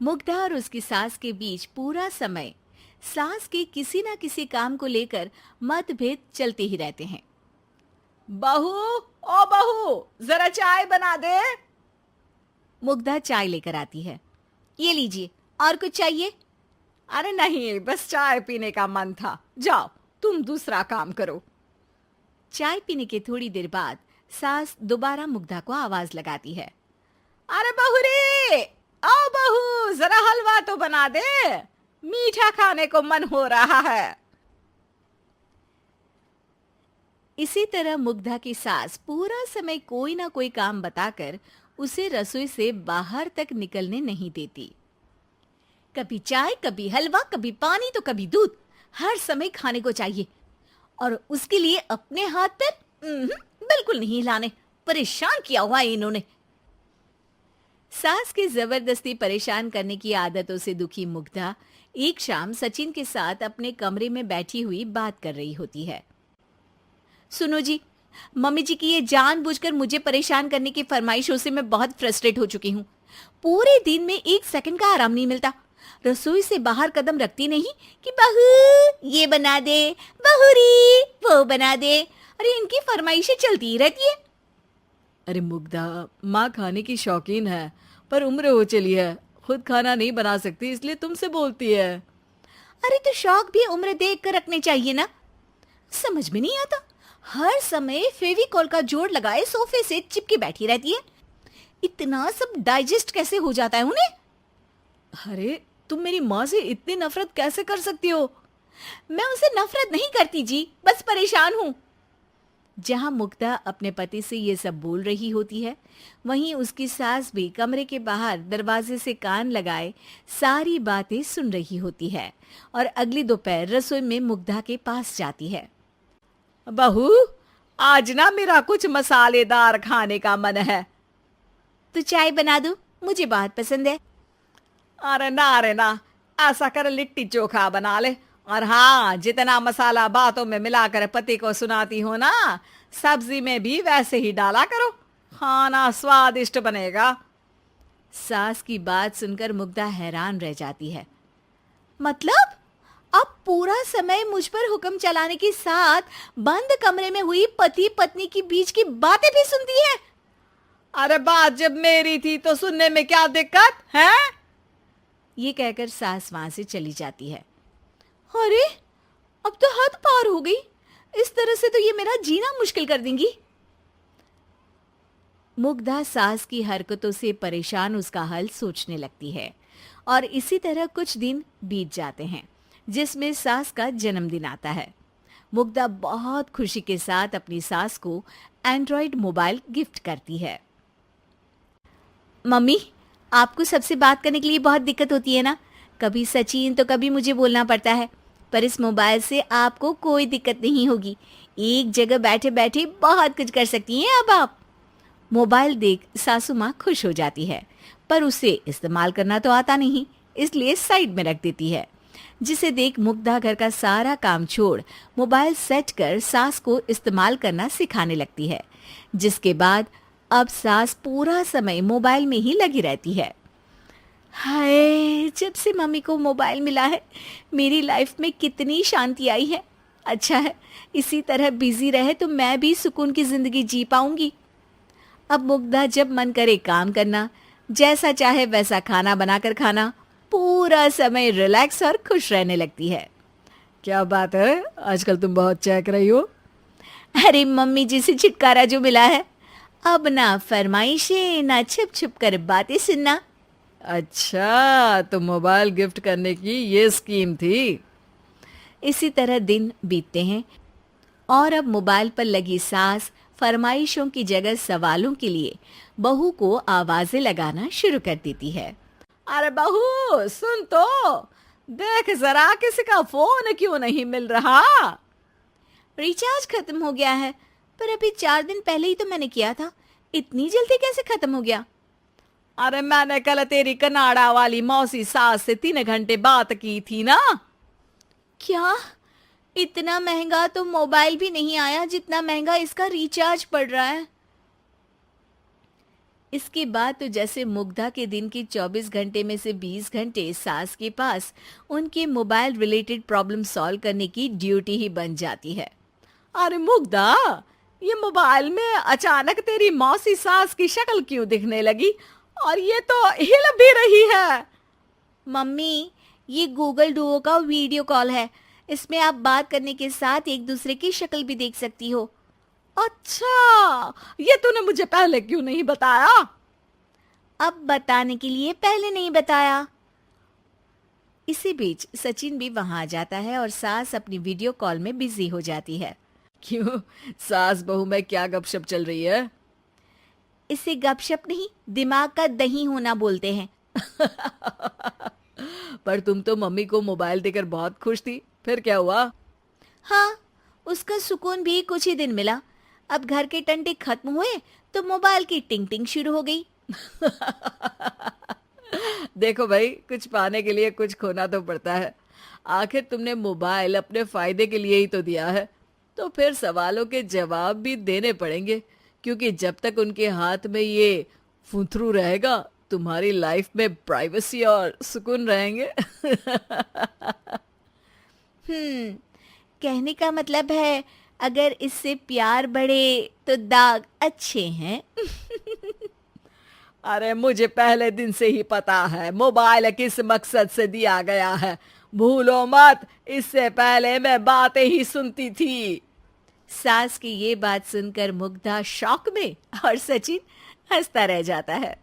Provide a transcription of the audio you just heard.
मुग्धा और उसकी सास के बीच पूरा समय सास के किसी ना किसी काम को लेकर मतभेद चलते ही रहते हैं। बहू, ओ बहू, जरा चाय बना दे। मुग्धा चाय लेकर आती है। ये लीजिए, और कुछ चाहिए? अरे नहीं, बस चाय पीने का मन था। जाओ, तुम दूसरा काम करो। चाय पीने के थोड़ी देर बाद सास दोबारा मुग्धा को आवाज लगाती है। अरे बहू रे, आओ बहू, जरा हलवा तो बना दे, मीठा खाने को मन हो रहा है। इसी तरह मुग्धा की सास पूरा समय कोई ना कोई काम बताकर उसे रसोई से बाहर तक निकलने नहीं देती। कभी चाय, कभी हलवा, कभी पानी तो कभी दूध, हर समय खाने को चाहिए। और उसके लिए अपने हाथ पैर बिल्कुल नहीं हिलाने। परेशान किया हुआ है इन्होंने। सास की जबरदस्ती परेशान करने की आदतों से दुखी मुग्धा एक शाम सचिन के साथ अपने कमरे में बैठी हुई बात कर रही होती है। सुनो जी, मम्मी जी की ये जानबूझकर मुझे परेशान करने की फरमाइशों से मैं बहुत फ्रस्ट्रेट हो चुकी हूँ। पूरे दिन में एक सेकंड का आराम नहीं मिलता। रसोई से बाहर कदम रखती नहीं कि बहू ये बना दे, बहू री वो बना दे। अरे इनकी फरमाइशें चलती ही रहती है। अरे मुग्धा, माँ खाने की शौकीन है, पर उम्र हो चली है, खुद खाना नहीं बना सकती, इसलिए तुमसे बोलती है। अरे तो शौक भी उम्र देख कर रखने चाहिए ना। समझ में नहीं आता, हर समय फेविकॉल का जोड़ लगाए सोफे से चिपके बैठी रहती है। इतना सब डाइजेस्ट कैसे हो जाता है उन्हें? अरे तुम मेरी माँ से इतनी नफरत कैसे कर सकती हो? मैं उसे नफरत नहीं करती जी, बस परेशान हूँ। जहां मुग्धा अपने पति से ये सब बोल रही होती है, वहीं उसकी सास भी कमरे के बाहर दरवाजे से कान लगाए सारी बातें सुन रही होती है और अगली दोपहर रसोई में मुग्धा के पास जाती है। बहू, आज ना मेरा कुछ मसालेदार खाने का मन है। तो चाय बना दूं? मुझे बहुत पसंद है। अरे ना, ऐसा कर लिट्टी चोखा बना ले। और हाँ, जितना मसाला बातों में मिलाकर पति को सुनाती हो ना, सब्जी में भी वैसे ही डाला करो, खाना स्वादिष्ट बनेगा। सास की बात सुनकर मुग्धा हैरान रह जाती है। मतलब अब पूरा समय मुझ पर हुक्म चलाने के साथ बंद कमरे में हुई पति पत्नी की बीच की बातें भी सुनती है? अरे बात जब मेरी थी तो सुनने में क्या दिक्कत है? ये कहकर सास वहां से चली जाती है। अरे अब तो हद पार हो गई। इस तरह से तो ये मेरा जीना मुश्किल कर देंगी। मुग्धा सास की हरकतों से परेशान उसका हल सोचने लगती है और इसी तरह कुछ दिन बीत जाते हैं, जिसमें सास का जन्मदिन आता है। मुग्धा बहुत खुशी के साथ अपनी सास को एंड्रॉयड मोबाइल गिफ्ट करती है। मम्मी, आपको सबसे बात करने के लिए बहुत दिक्कत होती है ना? कभी सचिन तो कभी मुझे बोलना पड़ता है, पर इस मोबाइल से आपको कोई दिक्कत नहीं होगी। एक जगह बैठे बैठे बहुत कुछ कर सकती हैं अब आप। मोबाइल देख सासू माँ खुश हो जाती है, पर उसे इस्तेमाल करना तो आता नहीं, इसलिए साइड में रख देती है। जिसे देख मुग्धा घर का सारा काम छोड़ मोबाइल सेट कर सास को इस्तेमाल करना सिखाने लगती है, जिसके बाद अब सास पूरा समय मोबाइल में ही लगी रहती है। हाय, जब से मम्मी को मोबाइल मिला है मेरी लाइफ में कितनी शांति आई है। अच्छा है, इसी तरह बिजी रहे तो मैं भी सुकून की जिंदगी जी पाऊंगी। अब मुग्धा जब मन करे काम करना, जैसा चाहे वैसा खाना बनाकर खाना, पूरा समय रिलैक्स और खुश रहने लगती है। क्या बात है, आजकल तुम बहुत चहक रही हो। अरे मम्मी जी से छुटकारा जो मिला है, अब ना फरमाइशें ना छुप छुप कर बातें सुनना। अच्छा, तो मोबाइल गिफ्ट करने की ये स्कीम थी। इसी तरह दिन बीतते हैं और अब मोबाइल पर लगी सास फरमाइशों की जगह सवालों के लिए बहू को आवाजें लगाना शुरू कर देती है। अरे बहू सुन तो, देख जरा किसी का फोन क्यों नहीं मिल रहा? रिचार्ज खत्म हो गया है, पर अभी 4 दिन पहले ही तो मैंने किया था। इतनी जल्दी कैसे खत्म हो गया? अरे मैंने कल तेरी कनाडा वाली मौसी सास से 3 घंटे बात की थी ना। क्या? इतना महंगा तो मोबाइल भी नहीं आया जितना महंगा इसका रिचार्ज पड़ रहा है। इसके बाद तो जैसे मुग्धा के दिन के 24 घंटे में से 20 घंटे सास के पास उनके मोबाइल रिलेटेड प्रॉब्लम सॉल्व करने की ड्यूटी ही बन जाती है। अरे मुग्धा, ये मोबाइल में अचानक तेरी मौसी सास की शक्ल क्यों दिखने लगी? और ये तो हिल भी रही है। मम्मी, ये गूगल डुओ का वीडियो कॉल है। इसमें आप बात करने के साथ एक दूसरे की शक्ल भी देख सकती हो। अच्छा, ये तूने मुझे पहले क्यों नहीं बताया? अब बताने के लिए पहले नहीं बताया। इसी बीच सचिन भी वहां आ जाता है और सास अपनी वीडियो कॉल में बिजी हो जाती है। क्यों, सास बहू में क्या गपशप चल रही है? इसे गपशप नहीं, दिमाग का दही होना बोलते हैं। पर तुम तो मम्मी को मोबाइल देकर बहुत खुश थी, फिर क्या हुआ? हाँ, उसका सुकून भी कुछ ही दिन मिला। अब घर के टंटे खत्म हुए तो मोबाइल की टिंग टिंग शुरू हो गई। देखो भाई, कुछ पाने के लिए कुछ खोना तो पड़ता है। आखिर तुमने मोबाइल अपने फायदे के लिए ही तो दिया है, तो फिर सवालों के जवाब भी देने पड़ेंगे, क्योंकि जब तक उनके हाथ में ये फुंथरू रहेगा, तुम्हारी लाइफ में प्राइवेसी और सुकून रहेंगे। कहने का मतलब है अगर इससे प्यार बढ़े तो दाग अच्छे हैं। अरे मुझे पहले दिन से ही पता है मोबाइल किस मकसद से दिया गया है। भूलो मत, इससे पहले मैं बातें ही सुनती थी। सास की ये बात सुनकर मुग्धा शॉक में और सचिन हंसता रह जाता है।